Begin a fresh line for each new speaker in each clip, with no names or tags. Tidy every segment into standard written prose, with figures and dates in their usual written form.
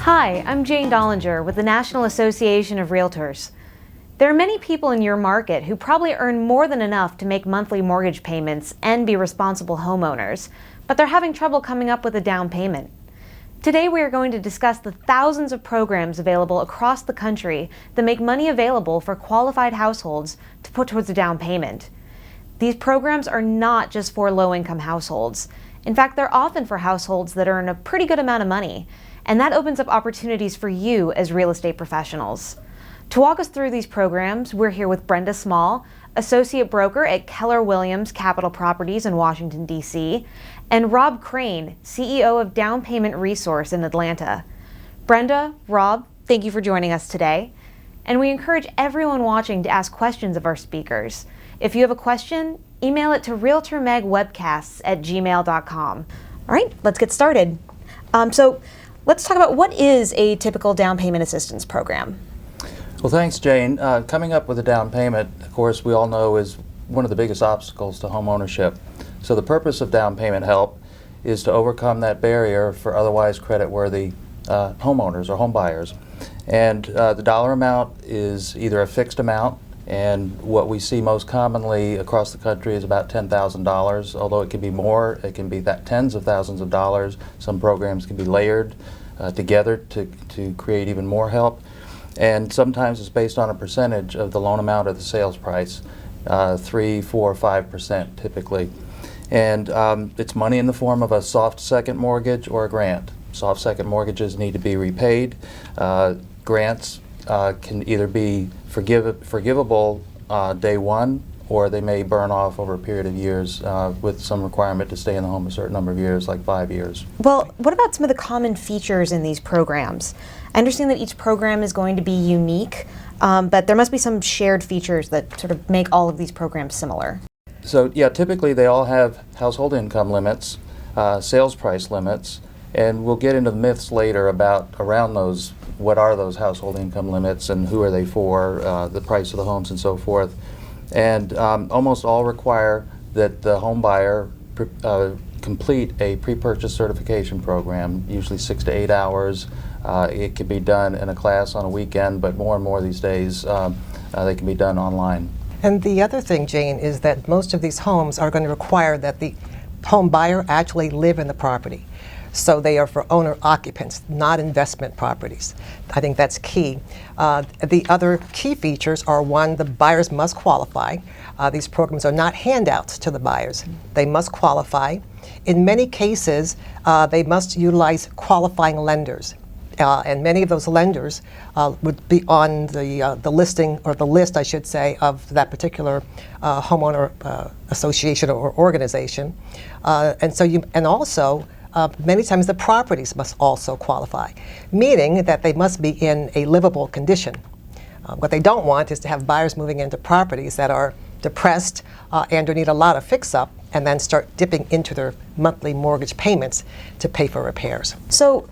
Hi, I'm Jane Dollinger with the National Association of Realtors. There are many people in your market who probably earn more than enough to make monthly mortgage payments and be responsible homeowners, but they're having trouble coming up with a down payment. Today we are going to discuss the thousands of programs available across the country that make money available for qualified households to put towards a down payment. These programs are not just for low-income households. In fact, they're often for households that earn a pretty good amount of money, and that opens up opportunities for you as real estate professionals. To walk us through these programs, we're here with Brenda Small, Associate Broker at Keller Williams Capital Properties in Washington, D.C., and Rob Crane, CEO of Downpayment Resource in Atlanta. Brenda, Rob, thank you for joining us today. And we encourage everyone watching to ask questions of our speakers. If you have a question, email it to realtormegwebcasts@gmail.com. All right, let's get started. Let's talk about what is a typical down payment assistance program.
Well, thanks, Jane. Coming up with a down payment, of course, we all know is one of the biggest obstacles to home ownership. So the purpose of down payment help is to overcome that barrier for otherwise credit-worthy homeowners or home buyers. And the dollar amount is either a fixed amount, and what we see most commonly across the country is about $10,000, although it can be more, it can be tens of thousands of dollars. Some programs can be layered together to create even more help. And sometimes it's based on a percentage of the loan amount or the sales price, 3, 4, 5% typically. And it's money in the form of a soft second mortgage or a grant. Soft second mortgages need to be repaid. Grants can either be forgivable day one, or they may burn off over a period of years with some requirement to stay in the home a certain number of years, like 5 years.
Well, what about some of the common features in these programs? I understand that each program is going to be unique, but there must be some shared features that sort of make all of these programs similar.
So yeah, typically they all have household income limits, sales price limits, and we'll get into the myths later around those. What are those household income limits and who are they for, the price of the homes and so forth. And almost all require that the home buyer complete a pre-purchase certification program, usually 6 to 8 hours. It can be done in a class on a weekend, but more and more these days they can be done online.
And the other thing, Jane, is that most of these homes are going to require that the home buyer actually live in the property. So they are for owner occupants, not investment properties. I think that's key. The other key features are, one, the buyers must qualify. These programs are not handouts to the buyers. They must qualify. In many cases, they must utilize qualifying lenders. And many of those lenders would be on the listing, or the list, I should say, of that particular homeowner association or organization. And also, many times the properties must also qualify, meaning that they must be in a livable condition. What they don't want is to have buyers moving into properties that are depressed and or need a lot of fix-up, and then start dipping into their monthly mortgage payments to pay for repairs.
So,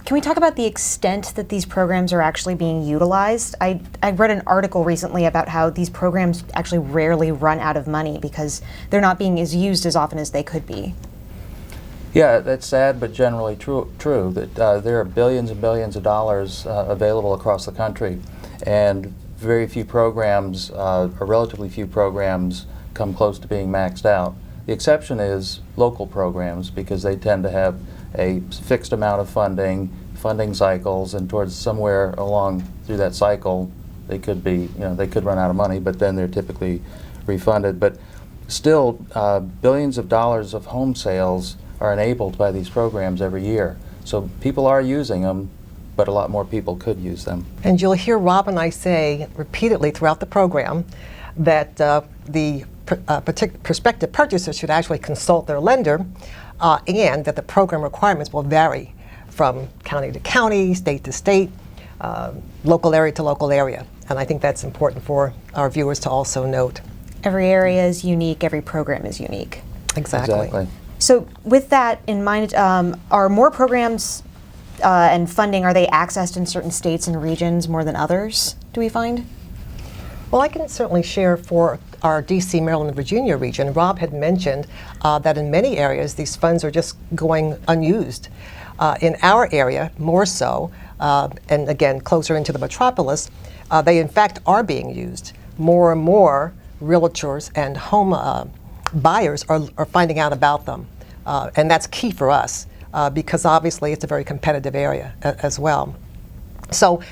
can we talk about the extent that these programs are actually being utilized? I read an article recently about how these programs actually rarely run out of money because they're not being used as often as they could be.
Yeah, that's sad, but generally true that there are billions and billions of dollars available across the country, and very few programs, or relatively few programs, come close to being maxed out. The exception is local programs, because they tend to have a fixed amount of funding cycles, and towards somewhere along through that cycle, they could run out of money, but then they're typically refunded. But still, billions of dollars of home sales are enabled by these programs every year. So people are using them, but a lot more people could use them.
And you'll hear Rob and I say repeatedly throughout the program that the prospective purchaser should actually consult their lender, and that the program requirements will vary from county to county, state to state, local area to local area. And I think that's important for our viewers to also note.
Every area is unique, every program is unique.
Exactly.
So with that in mind, are more programs and funding, are they accessed in certain states and regions more than others, do we find?
Well, I can certainly share for our DC, Maryland, and Virginia region. Rob had mentioned that in many areas these funds are just going unused. In our area, more so, and again, closer into the metropolis, they in fact are being used. More and more realtors and home buyers are finding out about them. And that's key for us because obviously it's a very competitive area as well. So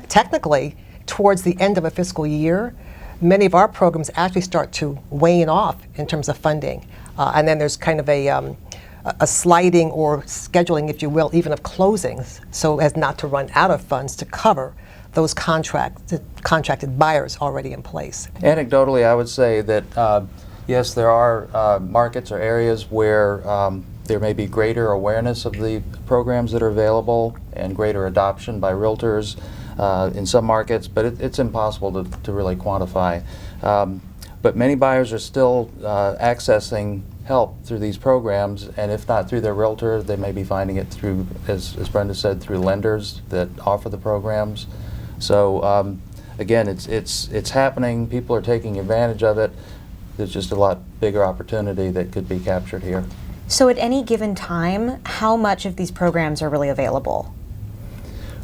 technically, towards the end of a fiscal year, many of our programs actually start to wane off in terms of funding. And then there's kind of a sliding or scheduling, if you will, even of closings, so as not to run out of funds to cover those contracted buyers already in place.
Anecdotally, I would say that yes, there are markets or areas where there may be greater awareness of the programs that are available and greater adoption by realtors in some markets, but it's impossible to really quantify. But many buyers are still accessing help through these programs, and if not through their realtor, they may be finding it through, as Brenda said, through lenders that offer the programs. So again, it's happening. People are taking advantage of it. There's just a lot bigger opportunity that could be captured here.
So at any given time, how much of these programs are really available?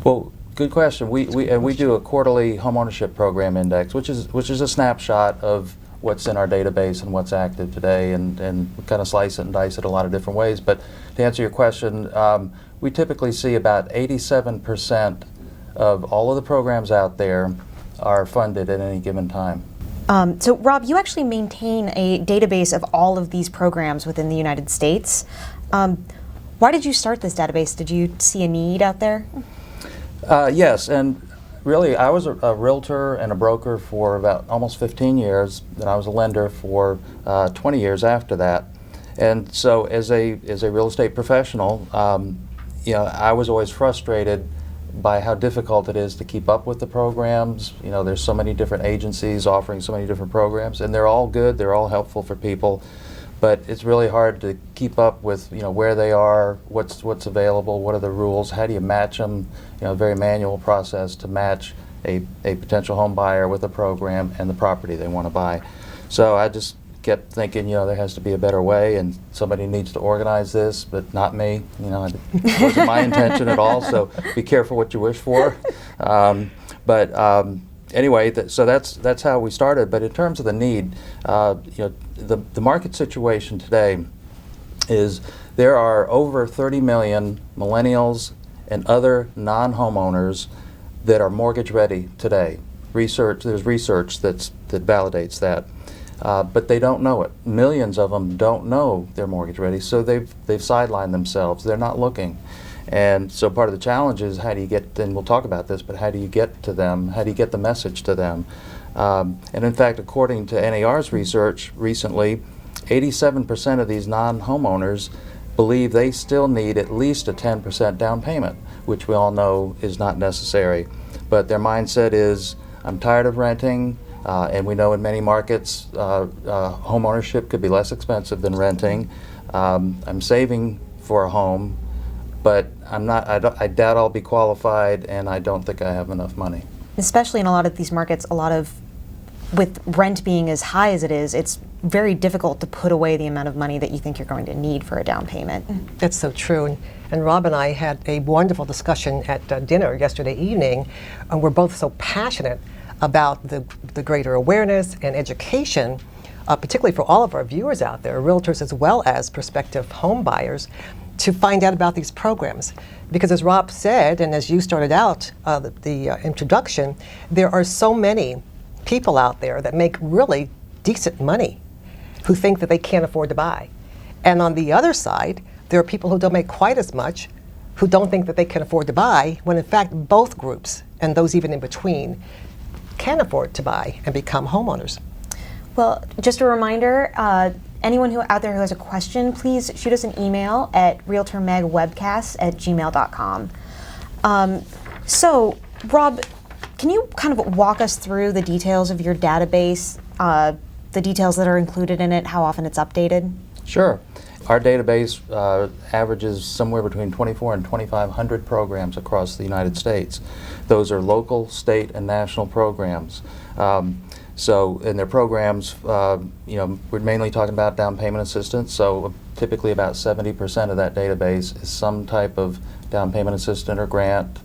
Well,
good question. We do a quarterly homeownership program index, which is a snapshot of what's in our database and what's active today, and we kind of slice it and dice it a lot of different ways. But to answer your question, we typically see about 87% of all of the programs out there are funded at any given time.
So Rob, you actually maintain a database of all of these programs within the United States. Why did you start this database? Did you see a need out there?
Yes, and really I was a realtor and a broker for about almost 15 years, and I was a lender for 20 years after that. And so as a real estate professional, I was always frustrated by how difficult it is to keep up with the programs. There's so many different agencies offering so many different programs, and they're all good, they're all helpful for people, but it's really hard to keep up with where they are, what's available, what are the rules, how do you match them, a very manual process to match a potential home buyer with a program and the property they want to buy. So I just kept thinking, there has to be a better way, and somebody needs to organize this, but not me. It wasn't my intention at all. So be careful what you wish for. Anyway, so that's how we started. But in terms of the need, the market situation today is there are over 30 million millennials and other non-homeowners that are mortgage ready today. There's research that validates that. But they don't know it. Millions of them don't know they're mortgage ready, so they've sidelined themselves. They're not looking. And so part of the challenge is how do you get, and we'll talk about this, but how do you get to them? How do you get the message to them? And in fact, according to NAR's research recently, 87% of these non-homeowners believe they still need at least a 10% down payment, which we all know is not necessary. But their mindset is, I'm tired of renting, and we know in many markets home ownership could be less expensive than renting. I'm saving for a home, but I doubt I'll be qualified, and I don't think I have enough money.
Especially in a lot of these markets, with rent being as high as it is, it's very difficult to put away the amount of money that you think you're going to need for a down payment.
That's so true. And Rob and I had a wonderful discussion at dinner yesterday evening, and we're both so passionate about the greater awareness and education, particularly for all of our viewers out there, realtors as well as prospective home buyers, to find out about these programs. Because as Rob said, and as you started out the introduction, there are so many people out there that make really decent money who think that they can't afford to buy. And on the other side, there are people who don't make quite as much who don't think that they can afford to buy, when in fact both groups, and those even in between, can afford to buy and become homeowners.
Well, just a reminder, anyone out there who has a question, please shoot us an email at realtormegwebcast@gmail.com. So, Rob, can you kind of walk us through the details of your database, the details that are included in it, how often it's updated?
Sure. Our database averages somewhere between 24 and 2,500 programs across the United States. Those are local, state, and national programs. So in their programs, we're mainly talking about down payment assistance. So typically about 70% of that database is some type of down payment assistance or grant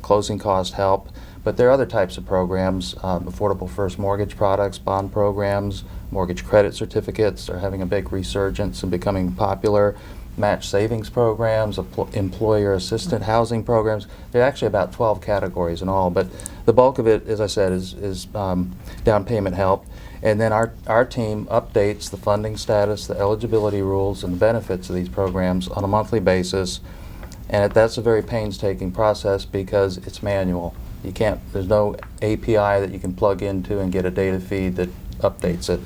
closing cost help. But there are other types of programs, affordable first mortgage products, bond programs, mortgage credit certificates are having a big resurgence and becoming popular, match savings programs, employer assisted housing programs. There are actually about 12 categories in all, but the bulk of it, as I said, is down payment help. And then our team updates the funding status, the eligibility rules, and the benefits of these programs on a monthly basis. And that's a very painstaking process because it's manual. You can't, there's no API that you can plug into and get a data feed that updates it.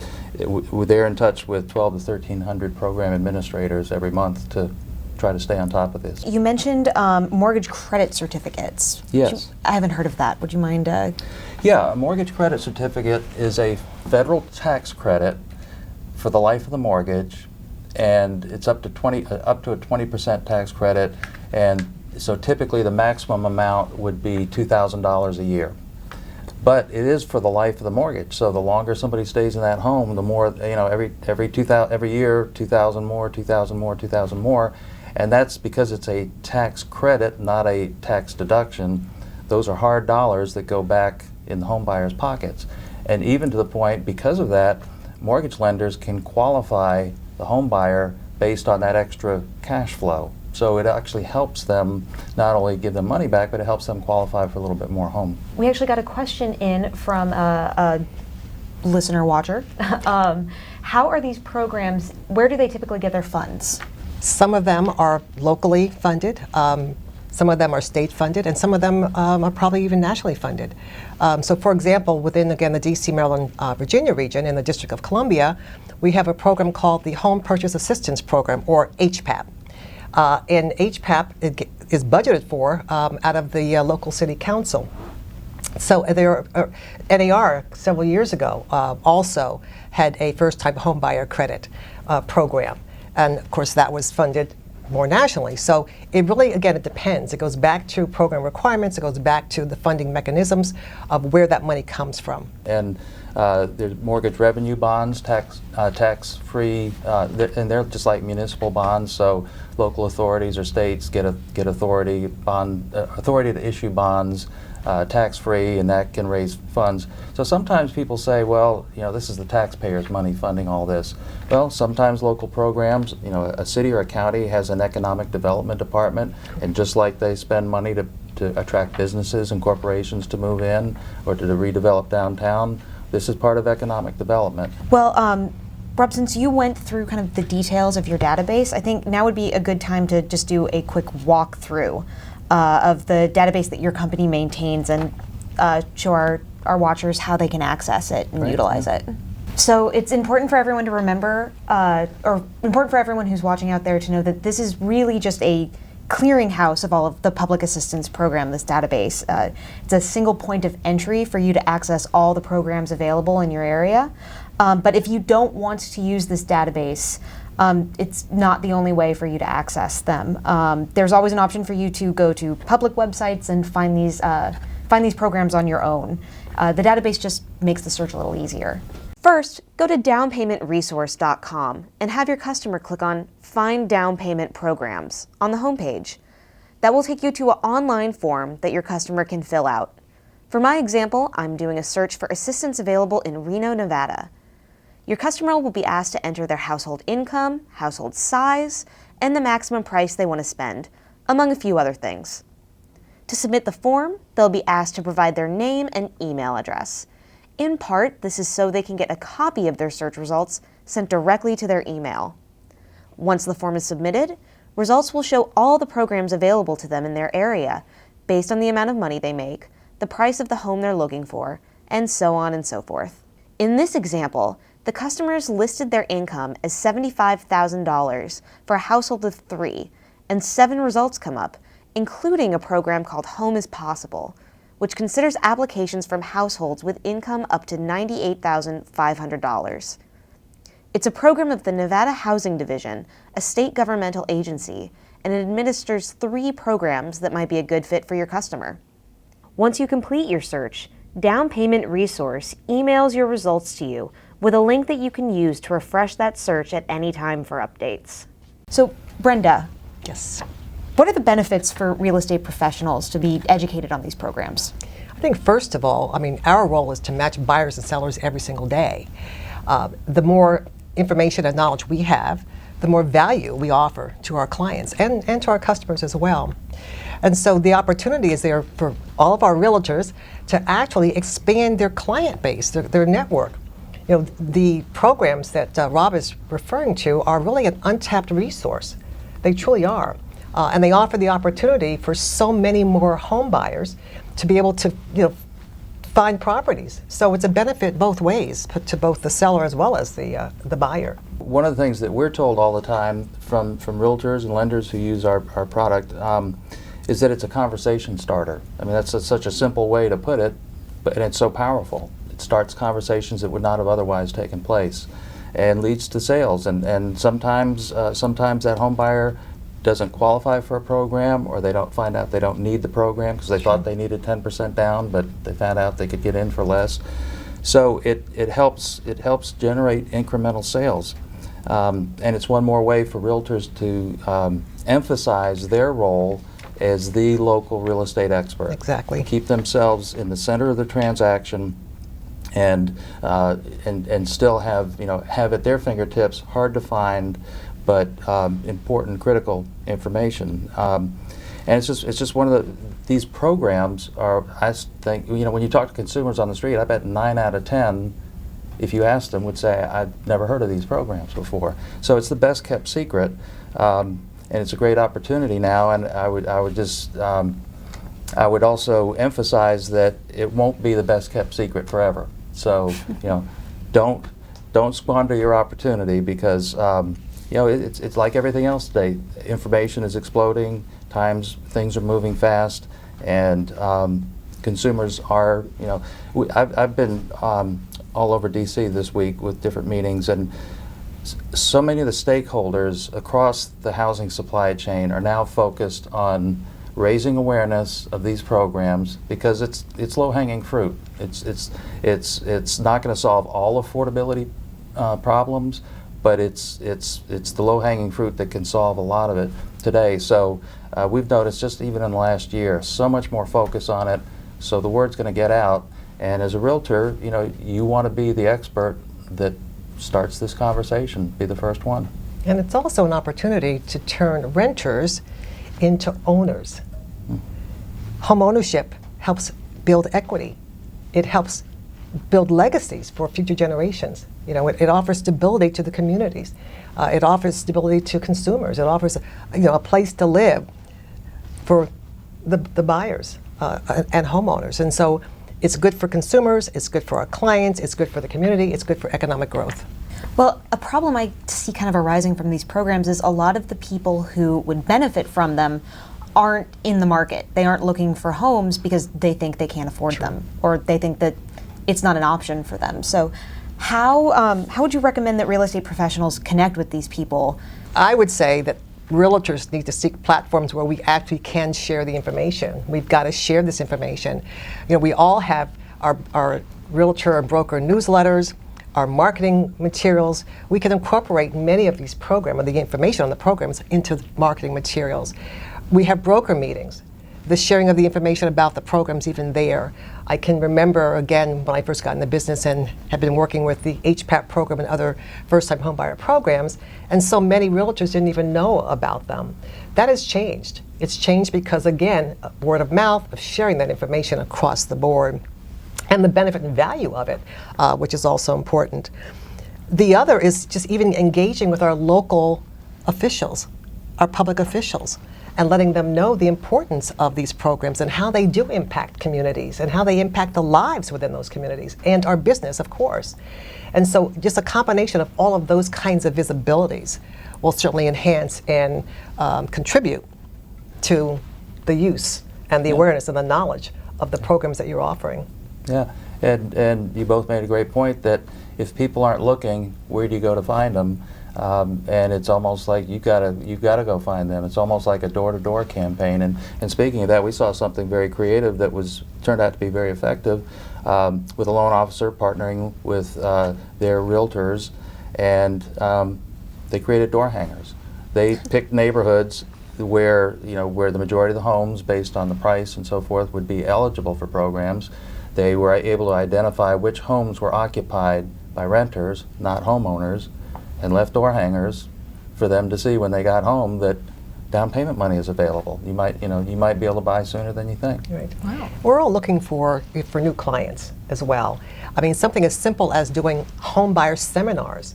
They're in touch with 12 to 1,300 program administrators every month to try to stay on top of this.
You mentioned mortgage credit certificates.
Yes.
I haven't heard of that. Would you mind?
Yeah, a mortgage credit certificate is a federal tax credit for the life of the mortgage, and it's up to a 20% tax credit, and so typically the maximum amount would be $2,000 a year. But it is for the life of the mortgage. So the longer somebody stays in that home, the more, every year, 2,000 more, 2,000 more, 2,000 more, and that's because it's a tax credit, not a tax deduction. Those are hard dollars that go back in the home buyer's pockets. And even to the point, because of that, mortgage lenders can qualify the home buyer based on that extra cash flow. So it actually helps them not only give them money back, but it helps them qualify for a little bit more home.
We actually got a question in from a listener watcher. How are these programs, where do they typically get their funds?
Some of them are locally funded, some of them are state funded, and some of them are probably even nationally funded. So for example, within, again, the DC, Maryland, Virginia region in the District of Columbia, we have a program called the Home Purchase Assistance Program, or HPAP. And HPAP is budgeted for out of the local city council. So NAR several years ago also had a first-time home buyer credit program. And of course that was funded more nationally. So it really, again, it depends. It goes back to program requirements, it goes back to the funding mechanisms of where that money comes from.
And there's mortgage revenue bonds, tax-free, and they're just like municipal bonds. So local authorities or states get authority to issue bonds, tax-free, and that can raise funds. So sometimes people say, well, this is the taxpayers' money funding all this. Well, sometimes local programs, a city or a county has an economic development department, and just like they spend money to attract businesses and corporations to move in or to redevelop downtown, this is part of economic development.
Well, Rob, since you went through kind of the details of your database, I think now would be a good time to just do a quick walkthrough of the database that your company maintains and show our watchers how they can access it and utilize it. So it's important for everyone to remember, or important for everyone who's watching out there to know that this is really just a clearinghouse of all of the public assistance program, this database. It's a single point of entry for you to access all the programs available in your area. But if you don't want to use this database, it's not the only way for you to access them. There's always an option for you to go to public websites and find these programs on your own. The database just makes the search a little easier. First, go to downpaymentresource.com and have your customer click on Find Down Payment Programs on the homepage. That will take you to an online form that your customer can fill out. For my example, I'm doing a search for assistance available in Reno, Nevada. Your customer will be asked to enter their household income, household size, and the maximum price they want to spend, among a few other things. To submit the form, they'll be asked to provide their name and email address. In part, this is so they can get a copy of their search results sent directly to their email. Once the form is submitted, results will show all the programs available to them in their area, based on the amount of money they make, the price of the home they're looking for, and so on and so forth. In this example, the customers listed their income as $75,000 for a household of 3, and 7 results come up, including a program called Home is Possible, which considers applications from households with income up to $98,500. It's a program of the Nevada Housing Division, a state governmental agency, and it administers 3 programs that might be a good fit for your customer. Once you complete your search, Down Payment Resource emails your results to you with a link that you can use to refresh that search at any time for updates. So, Brenda.
Yes.
What are the benefits for real estate professionals to be educated on these programs?
I think first of all, I mean, our role is to match buyers and sellers every single day. The more information and knowledge we have, the more value we offer to our clients and to our customers as well. And so the opportunity is there for all of our realtors to actually expand their client base, their network. You know, the programs that Rob is referring to are really an untapped resource. They truly are. And they offer the opportunity for so many more home buyers to be able to, find properties. So it's a benefit both ways, to both the seller as well as the buyer.
One of the things that we're told all the time from realtors and lenders who use our product is that it's a conversation starter. I mean, that's such a simple way to put it, and it's so powerful. It starts conversations that would not have otherwise taken place and leads to sales. And sometimes that home buyer doesn't qualify for a program, or they don't find out they don't need the program because they thought they needed 10% down, but they found out they could get in for less. So it helps generate incremental sales. And it's one more way for realtors to emphasize their role as the local real estate expert.
Exactly.
Keep themselves in the center of the transaction, and still have at their fingertips hard to find but important, critical information. And it's just one of these programs are, I think, when you talk to consumers on the street, I bet 9 out of 10, if you asked them, would say, I've never heard of these programs before. So it's the best kept secret, and it's a great opportunity now. And I would also emphasize that it won't be the best kept secret forever. So don't squander your opportunity, because it's like everything else today. Information is exploding. Things are moving fast, and consumers are. I've been all over D.C. this week with different meetings, and so many of the stakeholders across the housing supply chain are now focused on raising awareness of these programs, because it's low-hanging fruit. It's not going to solve all affordability problems, but it's the low-hanging fruit that can solve a lot of it today. So we've noticed, just even in the last year, so much more focus on it. So the word's going to get out, and as a realtor, you want to be the expert that starts this conversation, be the first one.
And it's also an opportunity to turn renters into owners. Home ownership helps build equity. It helps build legacies for future generations. It offers stability to the communities. It offers stability to consumers. It offers a place to live for the buyers and homeowners. And so it's good for consumers, it's good for our clients, it's good for the community, it's good for economic growth.
Well, a problem I see kind of arising from these programs is a lot of the people who would benefit from them aren't in the market. They aren't looking for homes because they think they can't afford them, or they think that it's not an option for them. So how would you recommend that real estate professionals connect with these people?
I would say that realtors need to seek platforms where we actually can share the information. We've got to share this information. We all have our realtor and broker newsletters, our marketing materials. We can incorporate many of these programs, or the information on the programs, into the marketing materials. We have broker meetings. The sharing of the information about the programs, even there. I can remember, again, when I first got in the business and had been working with the HPAP program and other first-time homebuyer programs, and so many realtors didn't even know about them. That has changed. It's changed because, again, word of mouth, of sharing that information across the board, and the benefit and value of it, which is also important. The other is just even engaging with our local officials, our public officials, and letting them know the importance of these programs and how they do impact communities and how they impact the lives within those communities and our business, of course. And so just a combination of all of those kinds of visibilities will certainly enhance and contribute to the use and the awareness and the knowledge of the programs that you're offering.
Yeah, and you both made a great point that if people aren't looking, where do you go to find them? And it's almost like you've got to go find them. It's almost like a door-to-door campaign. And speaking of that, we saw something very creative that turned out to be very effective, with a loan officer partnering with their realtors, and they created door hangers. They picked neighborhoods where the majority of the homes, based on the price and so forth, would be eligible for programs. They were able to identify which homes were occupied by renters, not homeowners, and left door hangers for them to see when they got home that down payment money is available. You might be able to buy sooner than you think.
Right.
Wow.
We're all looking for new clients as well. I mean, something as simple as doing home buyer seminars.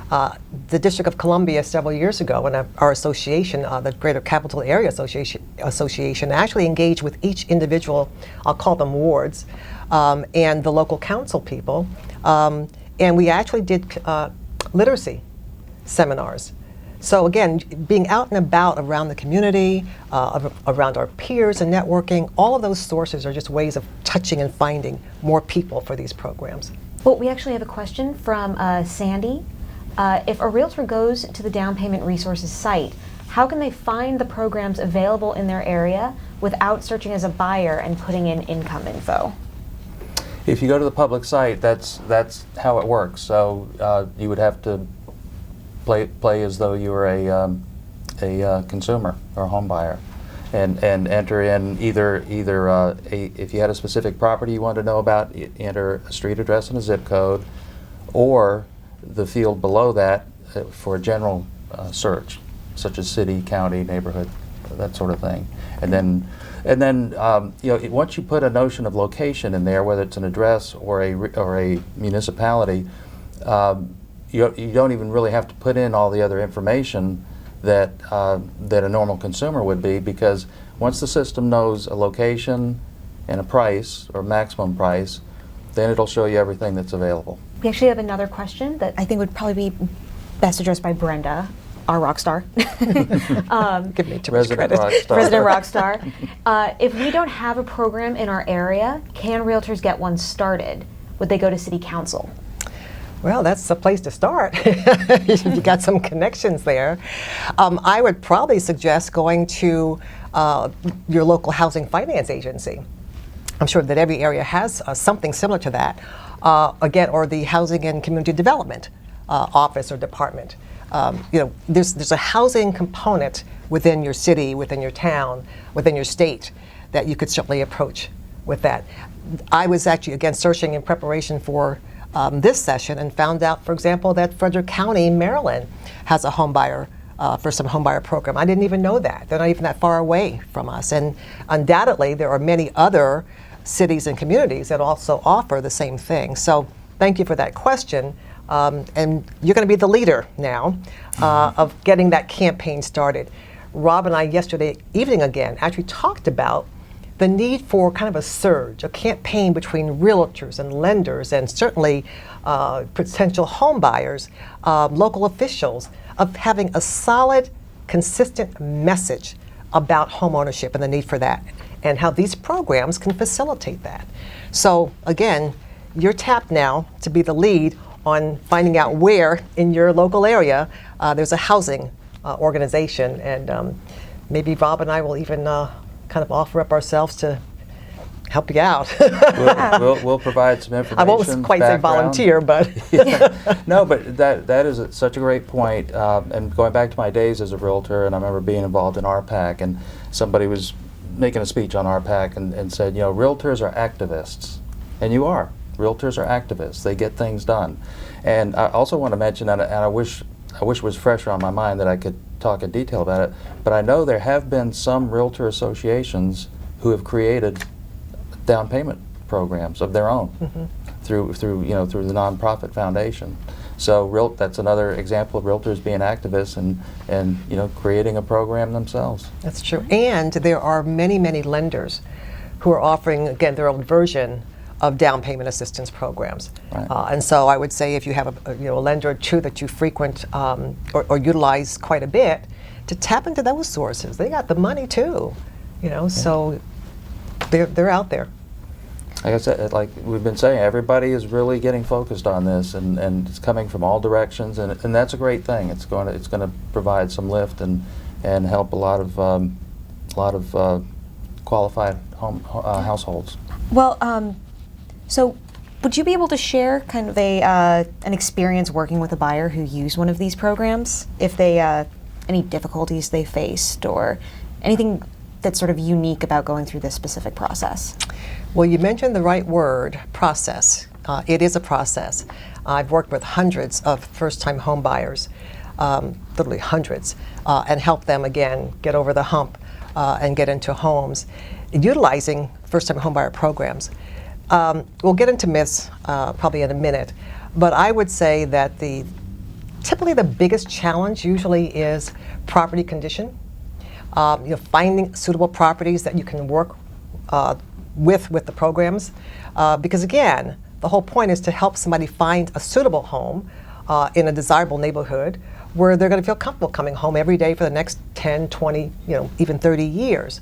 The District of Columbia several years ago, when our association, the Greater Capital Area Association, actually engaged with each individual, I'll call them wards, and the local council people, and we actually did literacy seminars. So again, being out and about around the community, around our peers and networking, all of those sources are just ways of touching and finding more people for these programs.
Well, we actually have a question from Sandy. If a realtor goes to the Down Payment Resources site, how can they find the programs available in their area without searching as a buyer and putting in income info?
If you go to the public site, that's how it works. So you would have to play as though you were a consumer or a home buyer, and enter in either if you had a specific property you wanted to know about, enter a street address and a zip code, or the field below that for a general search, such as city, county, neighborhood, that sort of thing. And then once you put a notion of location in there, whether it's an address or a municipality, you don't even really have to put in all the other information that a normal consumer would be, because once the system knows a location and a price or maximum price, then it'll show you everything that's available.
We actually have another question that I think would probably be best addressed by Brenda, our rock star.
Give me too much
Resident
credit.
rock star.
Resident rock star. If we don't have a program in our area, can realtors get one started? Would they go to city council?
Well, that's a place to start. You got some connections there. I would probably suggest going to your local housing finance agency. I'm sure that every area has something similar to that. Again, or the Housing and Community Development office or department. There's a housing component within your city, within your town, within your state that you could certainly approach with that. I was actually, again, searching in preparation for this session and found out, for example, that Frederick County, Maryland has a home buyer for some home buyer program. I didn't even know that. They're not even that far away from us. And undoubtedly, there are many other cities and communities that also offer the same thing. So thank you for that question. And you're going to be the leader now of getting that campaign started. Rob and I yesterday evening again actually talked about the need for kind of a surge, a campaign between realtors and lenders and certainly potential home buyers, local officials, of having a solid, consistent message about home ownership and the need for that, and how these programs can facilitate that. So again, you're tapped now to be the lead on finding out where in your local area there's a housing organization, and maybe Rob and I will even kind of offer up ourselves to help you out.
We'll provide some information.
I won't quite say volunteer, but
no, but that is such a great point. And going back to my days as a realtor, and I remember being involved in RPAC, and somebody was making a speech on RPAC and said, realtors are activists, and you are. Realtors are activists. They get things done. And I also want to mention, and I wish it was fresher on my mind that I could talk in detail about it, but I know there have been some realtor associations who have created down payment programs of their own through the nonprofit foundation. So that's another example of realtors being activists and creating a program themselves.
That's true. And there are many, many lenders who are offering, again, their own version of down payment assistance programs.
Right.
And so I would say if you have a lender or two that you frequent or utilize quite a bit, to tap into those sources. They got the money too, so they're out there.
Like I said, like we've been saying, everybody is really getting focused on this, and it's coming from all directions, and that's a great thing. It's going to provide some lift and help a lot of qualified households.
Well, so would you be able to share kind of an experience working with a buyer who used one of these programs, if they any difficulties they faced or anything that's sort of unique about going through this specific process?
Well, you mentioned the right word, process. It is a process. I've worked with hundreds of first-time home buyers, literally hundreds, and helped them, again, get over the hump and get into homes, utilizing first-time home buyer programs. We'll get into myths probably in a minute, but I would say that typically the biggest challenge usually is property condition. Finding suitable properties that you can work with the programs, because again, the whole point is to help somebody find a suitable home in a desirable neighborhood where they're going to feel comfortable coming home every day for the next 10, 20, even 30 years.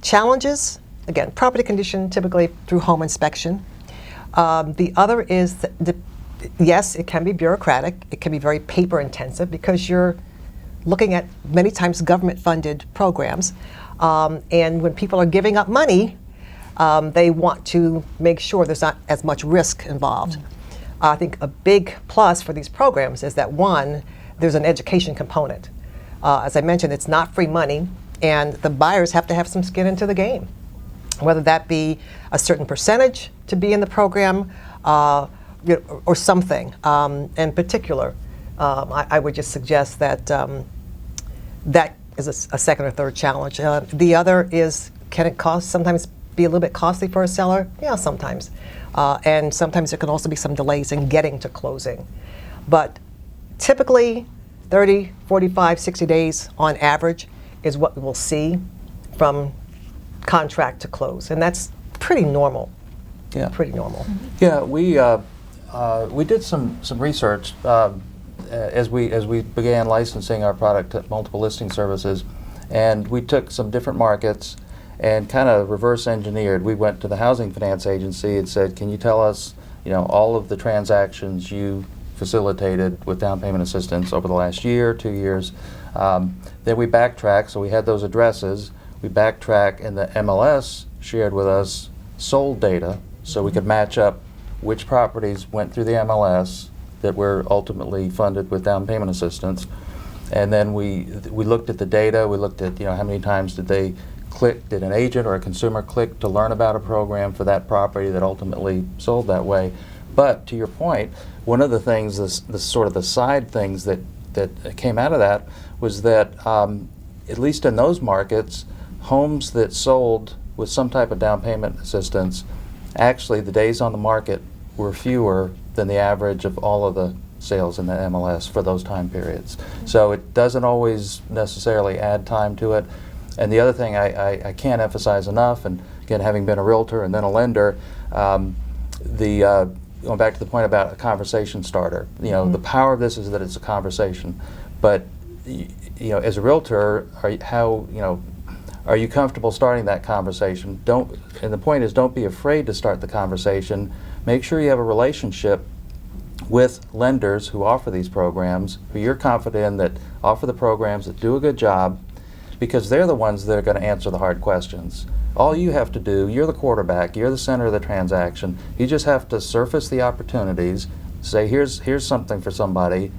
Challenges, again, property condition, typically through home inspection. The other is, yes, it can be bureaucratic. It can be very paper intensive because you're looking at many times government-funded programs. And when people are giving up money, they want to make sure there's not as much risk involved. I think a big plus for these programs is that, one, there's an education component. As I mentioned, it's not free money, and the buyers have to have some skin into the game, whether that be a certain percentage to be in the program or something. In particular, I would just suggest that that is a second or third challenge. The other is, can it sometimes be a little bit costly for a seller? Yeah, sometimes. And sometimes there can also be some delays in getting to closing. But typically 30, 45, 60 days on average is what we'll see from contract to close. And that's pretty normal.
Yeah.
Pretty normal.
Yeah, we did some research as we began licensing our product to multiple listing services, and we took some different markets and kind of reverse engineered. We went to the housing finance agency and said, can you tell us, all of the transactions you facilitated with down payment assistance over the last year, 2 years? Then we backtracked, so we had those addresses. We backtracked, and the MLS shared with us sold data, so we could match up which properties went through the MLS that were ultimately funded with down payment assistance. And then we looked at the data. We looked at how many times did an agent or a consumer click to learn about a program for that property that ultimately sold that way. But to your point, one of the things, the sort of the side things that came out of that was that at least in those markets, homes that sold with some type of down payment assistance, actually the days on the market were fewer than the average of all of the sales in the MLS for those time periods. So it doesn't always necessarily add time to it. And the other thing I can't emphasize enough, and again, having been a realtor and then a lender, going back to the point about a conversation starter, the power of this is that it's a conversation. But as a realtor, are you comfortable starting that conversation? And the point is, don't be afraid to start the conversation. Make sure you have a relationship with lenders who offer these programs, who you're confident in, that offer the programs, that do a good job, because they're the ones that are going to answer the hard questions. All you have to do, you're the quarterback, you're the center of the transaction. You just have to surface the opportunities, say here's something for somebody,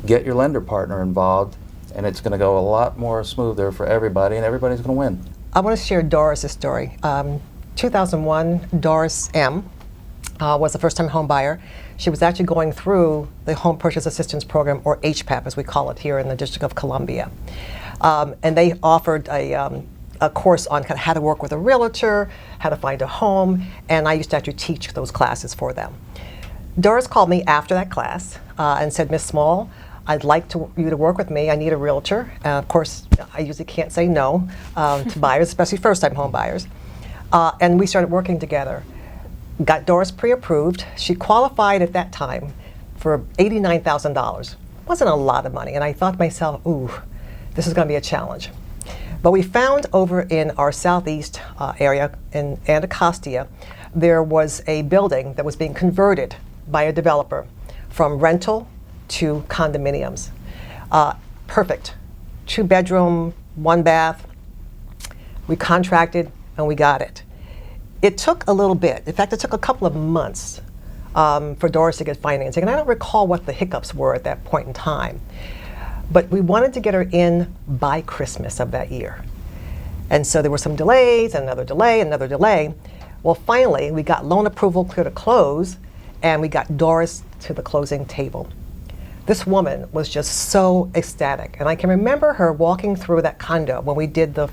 get your lender partner involved, and it's going to go a lot more smoother for everybody, and everybody's going to win.
I want to share Doris' story. 2001, Doris M. Was a first-time home buyer. She was actually going through the Home Purchase Assistance Program, or HPAP as we call it here in the District of Columbia. And they offered a course on kind of how to work with a realtor, how to find a home, and I used to actually teach those classes for them. Doris called me after that class and said, Ms. Small, I'd like you to work with me. I need a realtor. Of course, I usually can't say no to buyers, especially first-time home buyers. And we started working together. Got Doris pre-approved. She qualified at that time for $89,000. Wasn't a lot of money, and I thought to myself, ooh, this is going to be a challenge. But we found over in our southeast area in Anacostia, there was a building that was being converted by a developer from rental to condominiums. Perfect. 2-bedroom, 1 bath. We contracted and we got it. It took a little bit. In fact, it took a couple of months for Doris to get financing. And I don't recall what the hiccups were at that point in time. But we wanted to get her in by Christmas of that year. And so there were some delays, another delay, another delay. Well, finally, we got loan approval clear to close, and we got Doris to the closing table. This woman was just so ecstatic. And I can remember her walking through that condo when we did the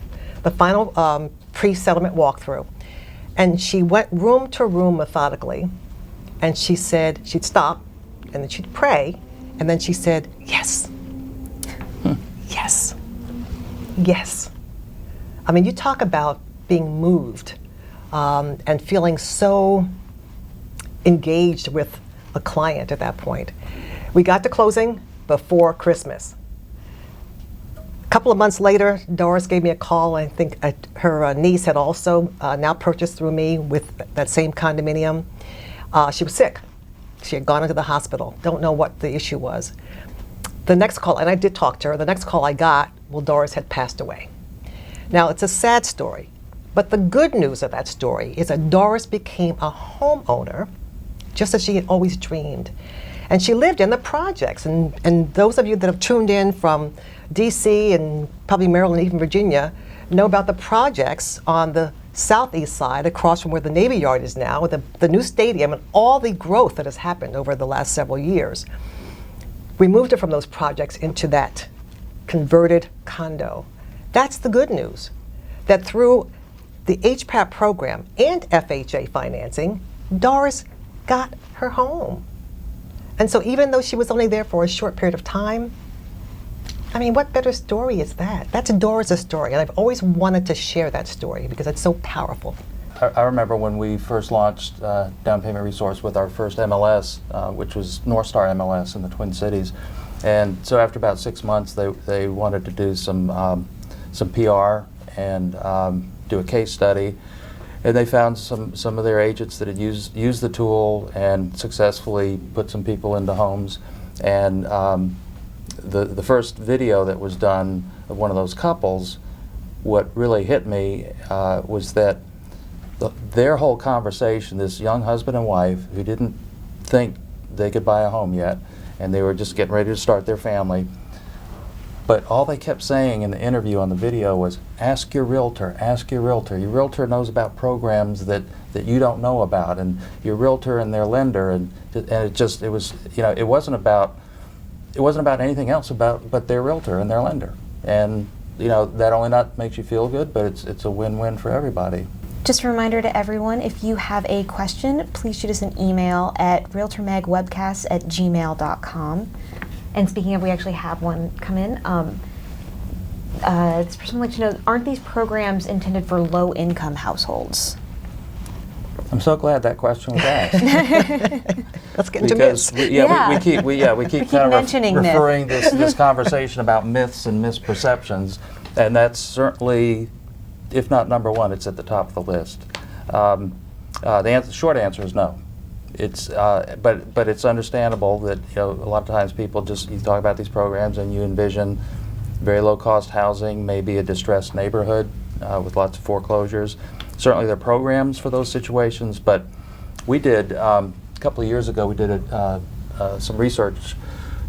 final pre-settlement walkthrough. And she went room to room methodically, and she said, she'd stop, and then she'd pray, and then she said, yes, yes, yes. I mean, you talk about being moved and feeling so engaged with a client at that point. We got to closing before Christmas. A couple of months later, Doris gave me a call. I think her niece had also now purchased through me with that same condominium. She was sick. She had gone into the hospital. Don't know what the issue was. The next call, and I did talk to her, the next call I got, well, Doris had passed away. Now, it's a sad story, but the good news of that story is that Doris became a homeowner just as she had always dreamed. And she lived in the projects. And those of you that have tuned in from DC and probably Maryland, even Virginia, know about the projects on the southeast side, across from where the Navy Yard is now, with the new stadium and all the growth that has happened over the last several years. We moved her from those projects into that converted condo. That's the good news, that through the HPAP program and FHA financing, Doris got her home. And so even though she was only there for a short period of time, I mean, what better story is that? That's Doris' story, and I've always wanted to share that story because it's so powerful.
I remember when we first launched Down Payment Resource with our first MLS, which was North Star MLS in the Twin Cities. And so after about 6 months, they wanted to do some PR and do a case study. And they found some of their agents that had used the tool and successfully put some people into homes. And the first video that was done of one of those couples, what really hit me was that their whole conversation, this young husband and wife who didn't think they could buy a home yet, and they were just getting ready to start their family, but all they kept saying in the interview on the video was, ask your realtor, ask your realtor. Your realtor knows about programs that you don't know about, and your realtor and their lender, and it was, you know, it wasn't about anything else but their realtor and their lender. And, you know, that only not makes you feel good, but it's a win-win for everybody.
Just a reminder to everyone, if you have a question, please shoot us an email at realtormegwebcast@gmail.com. And speaking of, we actually have one come in. This person would like to know, aren't these programs intended for low-income households?
I'm so glad that question was asked.
Let's get into myths.
We keep kind of
mentioning
referring this conversation about myths and misperceptions, and that's certainly, if not number one, it's at the top of the list. The short answer is no. It's but it's understandable that, you know, a lot of times people you talk about these programs and you envision very low cost housing, maybe a distressed neighborhood with lots of foreclosures. Certainly there are programs for those situations, but we did a couple of years ago we did some research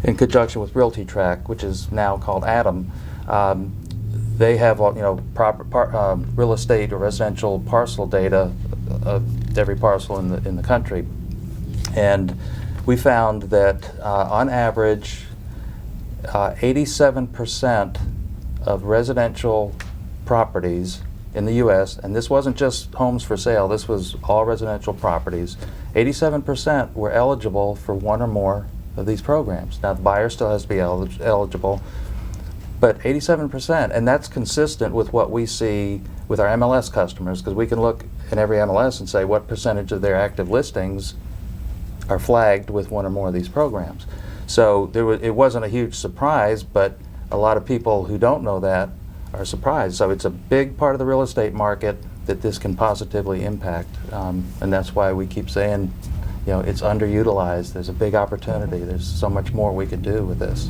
in conjunction with Realty Track, which is now called Adam. They have, you know, real estate or residential parcel data of every parcel in the country. And we found that on average, 87% of residential properties in the U.S., and this wasn't just homes for sale, this was all residential properties, 87% were eligible for one or more of these programs. Now, the buyer still has to be eligible, but 87%, and that's consistent with what we see with our MLS customers, because we can look in every MLS and say what percentage of their active listings are flagged with one or more of these programs. So it wasn't a huge surprise, but a lot of people who don't know that are surprised. So it's a big part of the real estate market that this can positively impact, and that's why we keep saying, you know, it's underutilized. There's a big opportunity. There's so much more we could do with this.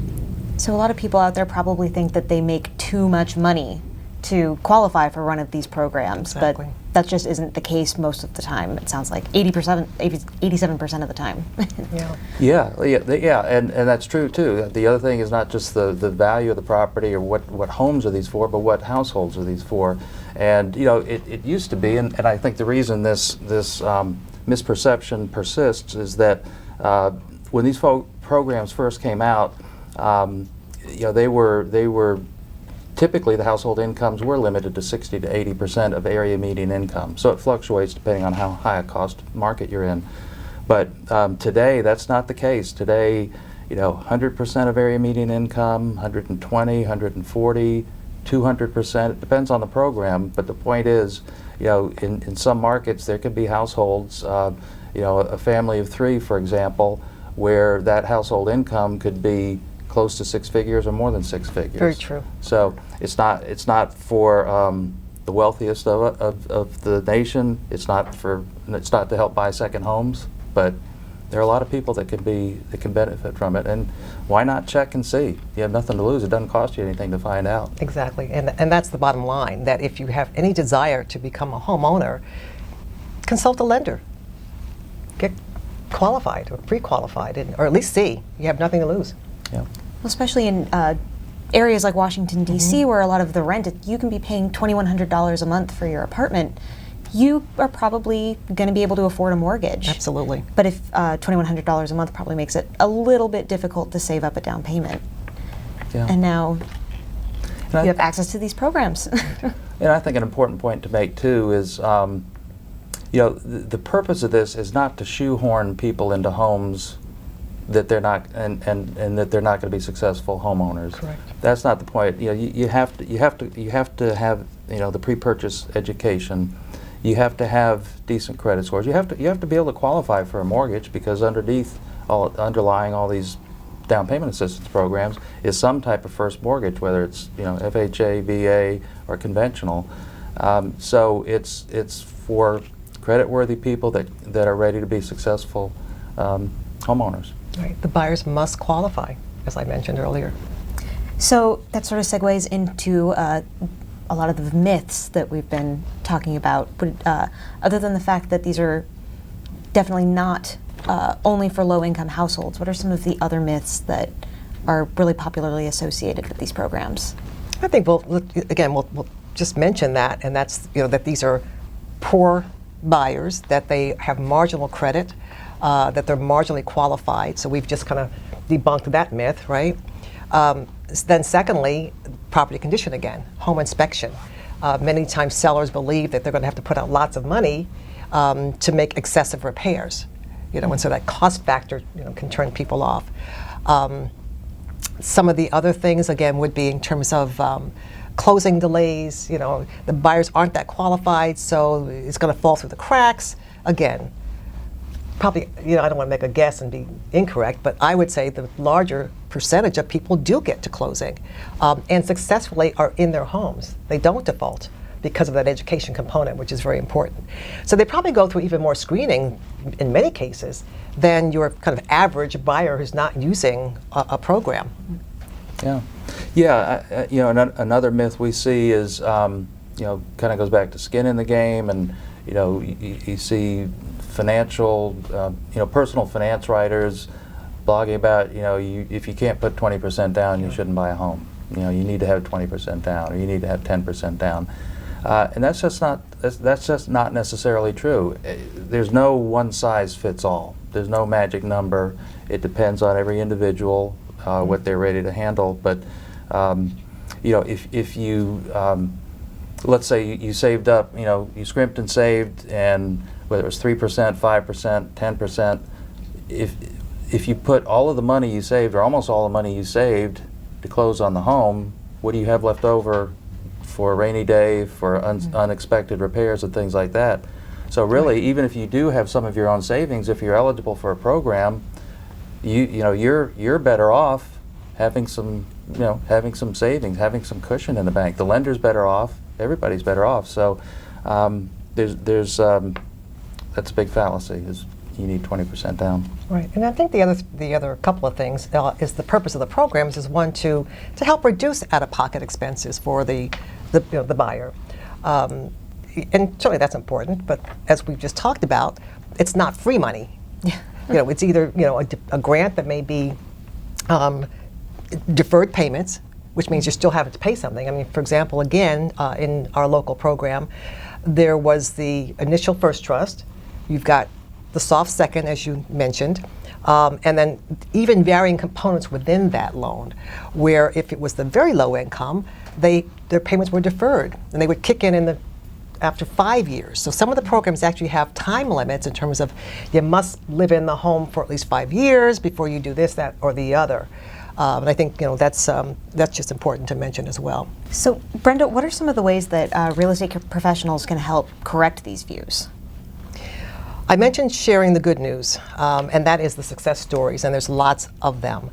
So a lot of people out there probably think that they make too much money to qualify for one of these programs,
Exactly.
but that just isn't the case most of the time. It sounds like 87% of the time.
Yeah, and that's true too. The other thing is not just the value of the property or what homes are these for, but what households are these for. And it used to be, and I think the reason this misperception persists is that when these programs first came out, they were typically the household incomes were limited to 60 to 80% of area median income. So it fluctuates depending on how high a cost market you're in. But today, that's not the case. Today, 100% of area median income, 120, 140, 200%. It depends on the program. But the point is, in some markets, there could be households, a family of 3, for example, where that household income could be close to 6 figures or more than 6 figures.
Very true.
So it's not for the wealthiest of the nation. It's not to help buy second homes, but there are a lot of people that can benefit from it. And why not check and see? You have nothing to lose. It doesn't cost you anything to find out.
Exactly, and that's the bottom line. That if you have any desire to become a homeowner, consult a lender. Get qualified or pre-qualified, or at least see. You have nothing to lose.
Yeah.
Well, especially in areas like Washington, D.C., where a lot of the rent, you can be paying $2,100 a month for your apartment. You are probably going to be able to afford a mortgage.
Absolutely.
But if $2,100 a month probably makes it a little bit difficult to save up a down payment.
Yeah.
And now you have access to these programs.
And I think an important point to make too is, the purpose of this is not to shoehorn people into homes that they're not and that they're not going to be successful homeowners.
Correct.
That's not the point. You have to have the pre-purchase education. You have to have decent credit scores. You have to be able to qualify for a mortgage, because underlying all these down payment assistance programs is some type of first mortgage, whether it's FHA, VA, or conventional. So it's for credit-worthy people that are ready to be successful homeowners.
Right. The buyers must qualify, as I mentioned earlier.
So that sort of segues into a lot of the myths that we've been talking about. Other than the fact that these are definitely not only for low-income households, what are some of the other myths that are really popularly associated with these programs?
I think we'll just mention that, and that's that these are poor buyers, that they have marginal credit, that they're marginally qualified. So we've just kind of debunked that myth, right? Then secondly, property condition again, home inspection. Many times sellers believe that they're going to have to put out lots of money to make excessive repairs, and so that cost factor can turn people off. Some of the other things again would be in terms of closing delays. The buyers aren't that qualified, so it's going to fall through the cracks. Again, probably, I don't want to make a guess and be incorrect, but I would say the larger percentage of people do get to closing and successfully are in their homes. They don't default because of that education component, which is very important. So they probably go through even more screening in many cases than your kind of average buyer who's not using a program.
Another myth we see is, kind of goes back to skin in the game, and you see financial, personal finance writers blogging about, if you can't put 20% down, you shouldn't buy a home. You need to have 20% down, or you need to have 10% down, and that's just not necessarily true. There's no one size fits all. There's no magic number. It depends on every individual, what they're ready to handle. But if you let's say you saved up, you scrimped and saved, and whether it was 3%, 5%, 10%, if you put all of the money you saved, or almost all the money you saved, to close on the home, what do you have left over for a rainy day, for unexpected repairs and things like that? So really, even if you do have some of your own savings, if you're eligible for a program, you're better off having some savings, having some cushion in the bank. The lender's better off. Everybody's better off. So that's a big fallacy. Is you need 20% down.
Right, and I think the other couple of things is the purpose of the programs is one to help reduce out-of-pocket expenses for the buyer, and certainly that's important. But as we've just talked about, it's not free money. It's either a grant that may be deferred payments, which means you're still having to pay something. I mean, for example, again, in our local program, there was the initial first trust. You've got the soft second, as you mentioned, and then even varying components within that loan, where if it was the very low income, their payments were deferred, and they would kick in after 5 years. So some of the programs actually have time limits in terms of you must live in the home for at least 5 years before you do this, that, or the other. And I think that's just important to mention as well.
So, Brenda, what are some of the ways that real estate professionals can help correct these views?
I mentioned sharing the good news, and that is the success stories, and there's lots of them.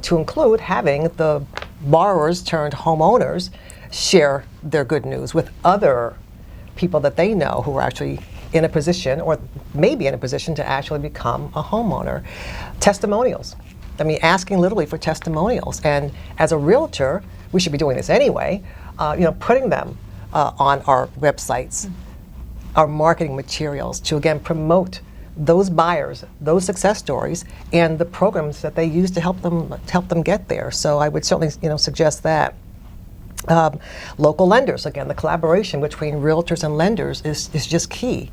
To include having the borrowers turned homeowners share their good news with other people that they know who are actually in a position, or maybe in a position, to actually become a homeowner. Testimonials. I mean, asking literally for testimonials. And as a realtor, we should be doing this anyway, putting them on our websites, our marketing materials to, again, promote those buyers, those success stories, and the programs that they use to help them get there. So I would certainly, suggest that. Local lenders, again, the collaboration between realtors and lenders is just key.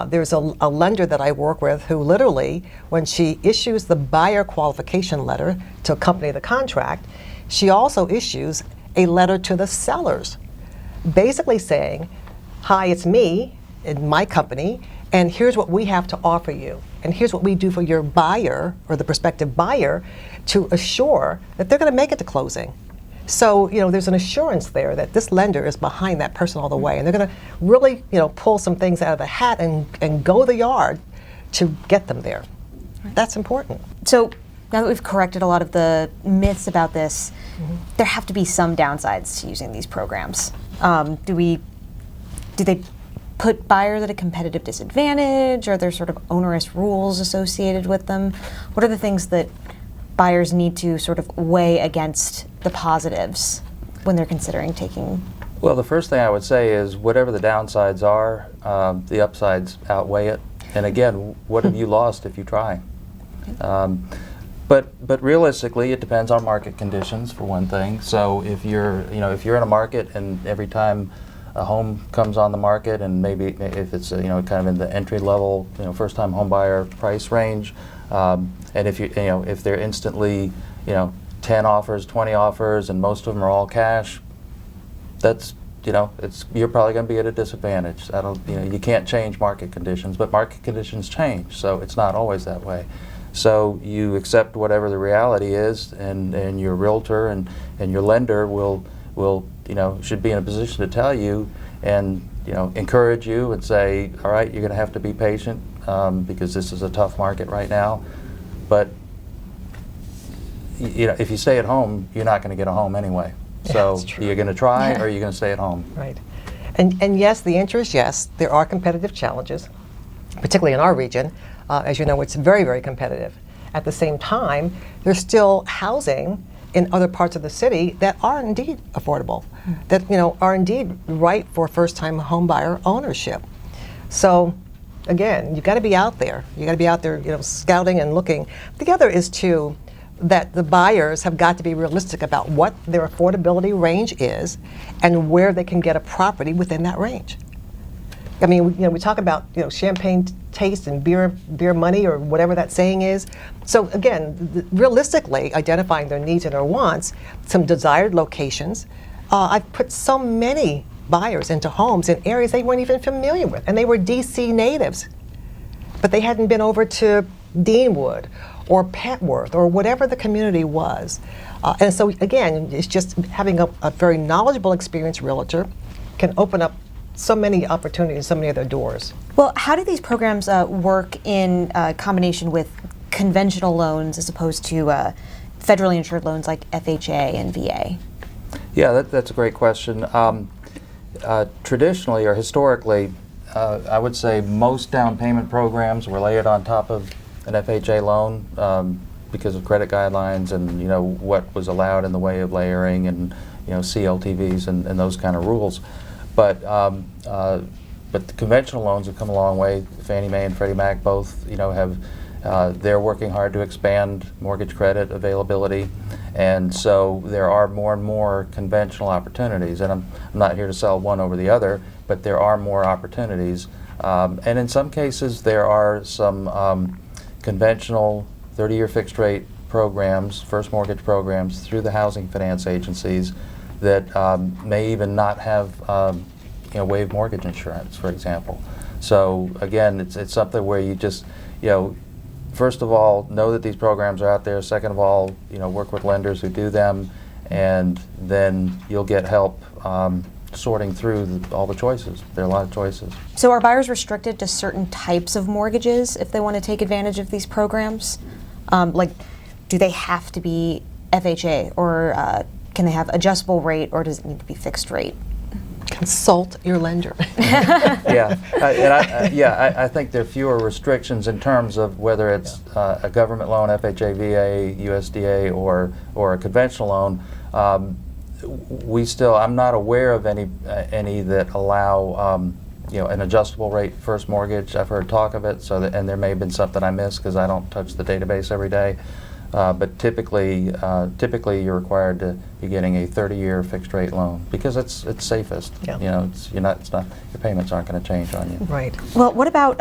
There's a lender that I work with who literally, when she issues the buyer qualification letter to accompany the contract, she also issues a letter to the sellers, basically saying, hi, it's me and my company, and here's what we have to offer you. And here's what we do for your buyer or the prospective buyer to assure that they're going to make it to closing. So, there's an assurance there that this lender is behind that person all the way, and they're going to really, pull some things out of the hat and go the yard to get them there. Right. That's important.
So now that we've corrected a lot of the myths about this, there have to be some downsides to using these programs. Do they put buyers at a competitive disadvantage? Are there sort of onerous rules associated with them? What are the things that buyers need to sort of weigh against the positives when they're considering taking?
Well, the first thing I would say is whatever the downsides are, the upsides outweigh it. And again, what have you lost if you try? But realistically, it depends on market conditions for one thing. So if you're in a market and every time a home comes on the market, and maybe if it's kind of in the entry level, first time home buyer price range, and if they're instantly 10 offers, 20 offers, and most of them are all cash, that's you're probably going to be at a disadvantage. You can't change market conditions, but market conditions change, so it's not always that way. So you accept whatever the reality is, and your realtor and your lender will should be in a position to tell you and encourage you and say, all right, you're going to have to be patient because this is a tough market right now. But if you stay at home, you're not going to get a home anyway. So you're going to try, or you're going to stay at home.
Right. And yes, the answer is yes. There are competitive challenges, particularly in our region. As you know, it's very, very competitive. At the same time, there's still housing in other parts of the city that are indeed affordable, that are indeed right for first-time home buyer ownership. So, again, you've got to be out there. You got to be out there, scouting and looking. The other is too that the buyers have got to be realistic about what their affordability range is and where they can get a property within that range. I mean, we talk about champagne taste and beer money, or whatever that saying is. So again, realistically identifying their needs and their wants, some desired locations. I've put so many buyers into homes in areas they weren't even familiar with, and they were DC natives, but they hadn't been over to Deanwood or Petworth or whatever the community was. And so again, it's just having a very knowledgeable, experienced realtor can open up so many opportunities, so many other doors.
Well, how do these programs work in combination with conventional loans as opposed to federally insured loans like FHA and VA?
Yeah, that's a great question. Traditionally or historically, I would say most down payment programs were layered on top of an FHA loan because of credit guidelines and what was allowed in the way of layering and CLTVs and those kind of rules. But the conventional loans have come a long way. Fannie Mae and Freddie Mac both have they're working hard to expand mortgage credit availability, and so there are more and more conventional opportunities. And I'm not here to sell one over the other, but there are more opportunities. And in some cases, there are some conventional 30-year fixed rate programs, first mortgage programs through the housing finance agencies that may even not have waived mortgage insurance, for example. So again, it's something where you just first of all, know that these programs are out there. Second of all, work with lenders who do them, and then you'll get help sorting through all the choices. There are a lot of choices.
So are buyers restricted to certain types of mortgages if they want to take advantage of these programs? Do they have to be FHA, or can they have adjustable rate, or does it need to be fixed rate?
Consult your lender.
I think there are fewer restrictions in terms of whether it's a government loan, FHA, VA, USDA, or a conventional loan. I'm not aware of any that allow an adjustable rate first mortgage. I've heard talk of it, and there may have been something I missed because I don't touch the database every day. But typically you're required to be getting a 30-year fixed rate loan because it's safest.
Yeah.
Your payments aren't going to change on you.
Right.
Well, what about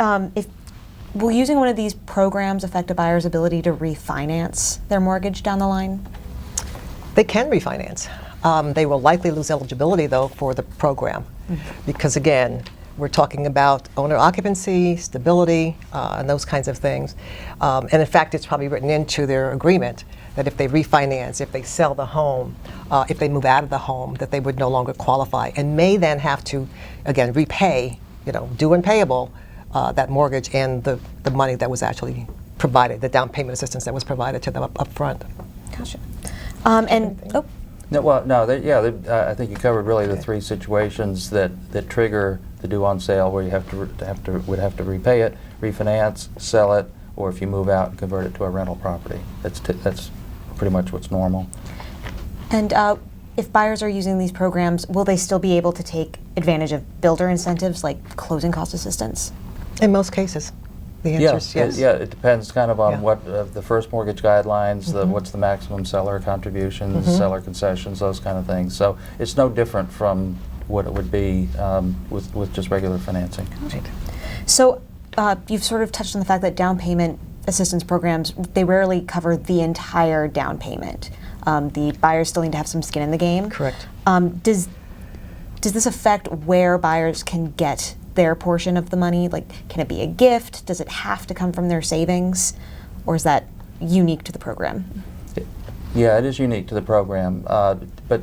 will using one of these programs affect a buyer's ability to refinance their mortgage down the line?
They can refinance. They will likely lose eligibility, though, for the program, because again, we're talking about owner occupancy, stability, and those kinds of things. And in fact, it's probably written into their agreement that if they refinance, if they sell the home, if they move out of the home, that they would no longer qualify and may then have to, again, repay, due and payable, that mortgage and the money that was actually provided, the down payment assistance that was provided to them up front.
Gotcha.
I think you covered really the three situations that trigger the due on sale, where you would have to repay it, refinance, sell it, or if you move out and convert it to a rental property. That's pretty much what's normal.
And if buyers are using these programs, will they still be able to take advantage of builder incentives like closing cost assistance?
In most cases, the answer is yes.
Yeah, it depends kind of on what the first mortgage guidelines, what's the maximum seller contributions, seller concessions, those kind of things. So it's no different from what it would be with just regular financing.
Right.
So you've sort of touched on the fact that down payment assistance programs, they rarely cover the entire down payment. The buyers still need to have some skin in the game.
Correct.
Does this affect where buyers can get their portion of the money? Like, can it be a gift? Does it have to come from their savings? Or is that unique to the program?
Yeah, it is unique to the program. But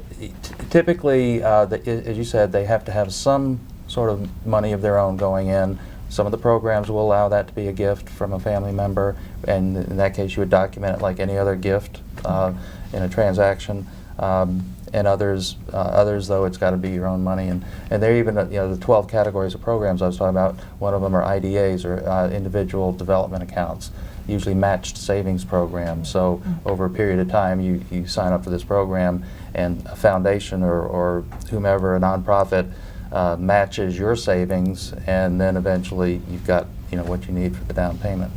typically, as you said, they have to have some sort of money of their own going in. Some of the programs will allow that to be a gift from a family member, and in that case you would document it like any other gift in a transaction. And others though, it's got to be your own money. And there are even the 12 categories of programs I was talking about. One of them are IDAs, or individual development accounts, usually matched savings programs. So over a period of time, you sign up for this program, and a foundation or whomever, a nonprofit, matches your savings, and then eventually you've got what you need for the down payment.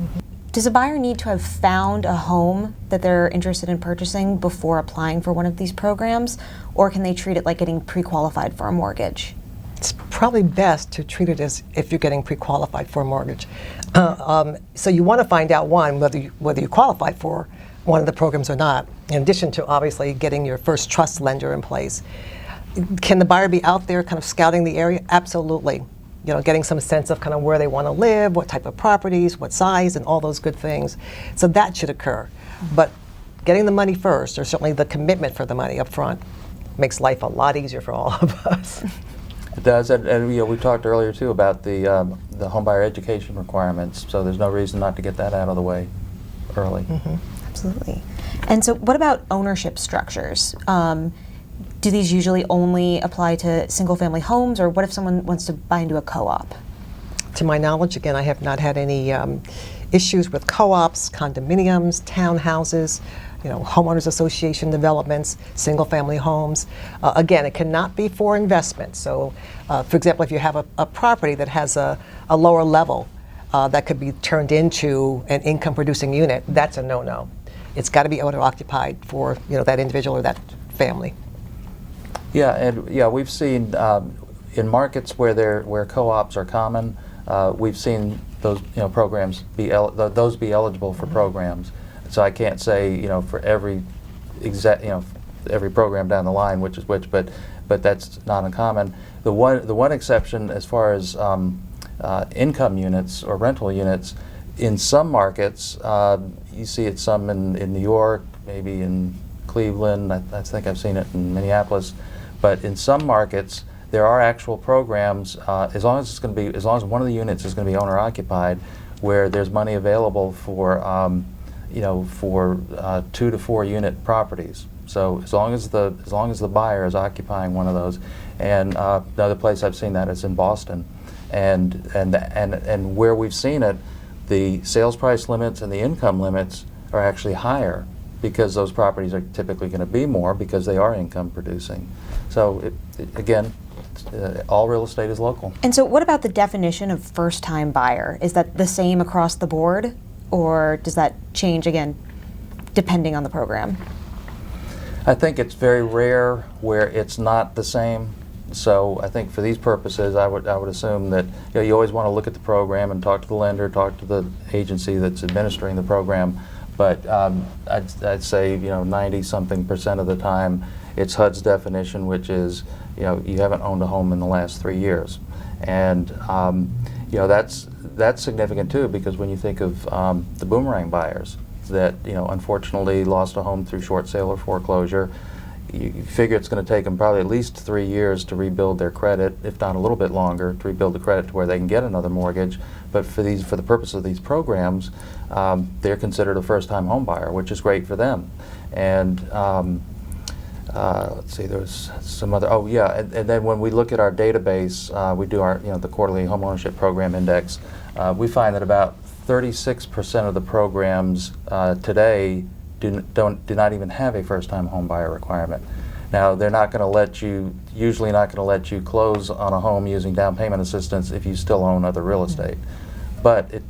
Does a buyer need to have found a home that they're interested in purchasing before applying for one of these programs, or can they treat it like getting pre-qualified for a mortgage?
It's probably best to treat it as if you're getting pre-qualified for a mortgage. So you want to find out, one, whether you qualify for one of the programs or not, in addition to obviously getting your first trust lender in place. Can the buyer be out there kind of scouting the area? Absolutely. Getting some sense of kind of where they want to live, what type of properties, what size, and all those good things. So that should occur. But getting the money first, or certainly the commitment for the money up front, makes life a lot easier for all of us.
It does, and we talked earlier too about the homebuyer education requirements. So there's no reason not to get that out of the way early.
Absolutely. And so, what about ownership structures? Do these usually only apply to single-family homes, or what if someone wants to buy into a co-op?
To my knowledge, again, I have not had any issues with co-ops, condominiums, townhouses, homeowners association developments, single-family homes. Again, it cannot be for investment. So, for example, if you have a property that has a lower level that could be turned into an income-producing unit, that's a no-no. It's got to be owner-occupied for that individual or that family.
Yeah, and we've seen in markets where co-ops are common, we've seen those programs be eligible for programs. So I can't say for every every program down the line which is which, but that's not uncommon. The one exception as far as income units or rental units, in some markets you see it some in New York, maybe in Cleveland. I think I've seen it in Minneapolis, but in some markets there are actual programs as long as one of the units is going to be owner occupied, where there's money available for 2 to 4 unit properties. So as long as the buyer is occupying one of those, and the other place I've seen that is in Boston, and where we've seen it, the sales price limits and the income limits are actually higher because those properties are typically going to be more because they are income producing. So again, all real estate is local.
And so what about the definition of first-time buyer? Is that the same across the board, or does that change again depending on the program?
I think it's very rare where it's not the same. So I think for these purposes, I would assume that you always want to look at the program and talk to the lender, talk to the agency that's administering the program. But I'd say 90-something% of the time, it's HUD's definition, which is you haven't owned a home in the last 3 years, and that's significant too, because when you think of the boomerang buyers that unfortunately lost a home through short sale or foreclosure, you figure it's going to take them probably at least 3 years to rebuild their credit, if not a little bit longer, to rebuild the credit to where they can get another mortgage. But for the purpose of these programs, they're considered a first-time home buyer, which is great for them. And let's see, there's some other. Oh yeah, and then when we look at our database, we do our the quarterly home ownership program index. We find that about 36% of the programs today do not even have a first-time home buyer requirement. Now, they're not going to let you, usually not going to let you close on a home using down payment assistance if you still own other real estate. But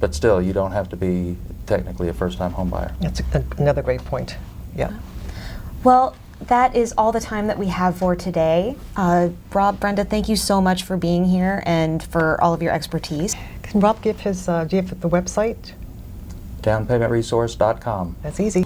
still, you don't have to be technically a first-time home buyer.
That's another great point. Yeah.
Well, that is all the time that we have for today. Rob, Brenda, thank you so much for being here and for all of your expertise.
Can Rob give his, do you have the website?
Downpaymentresource.com.
That's easy.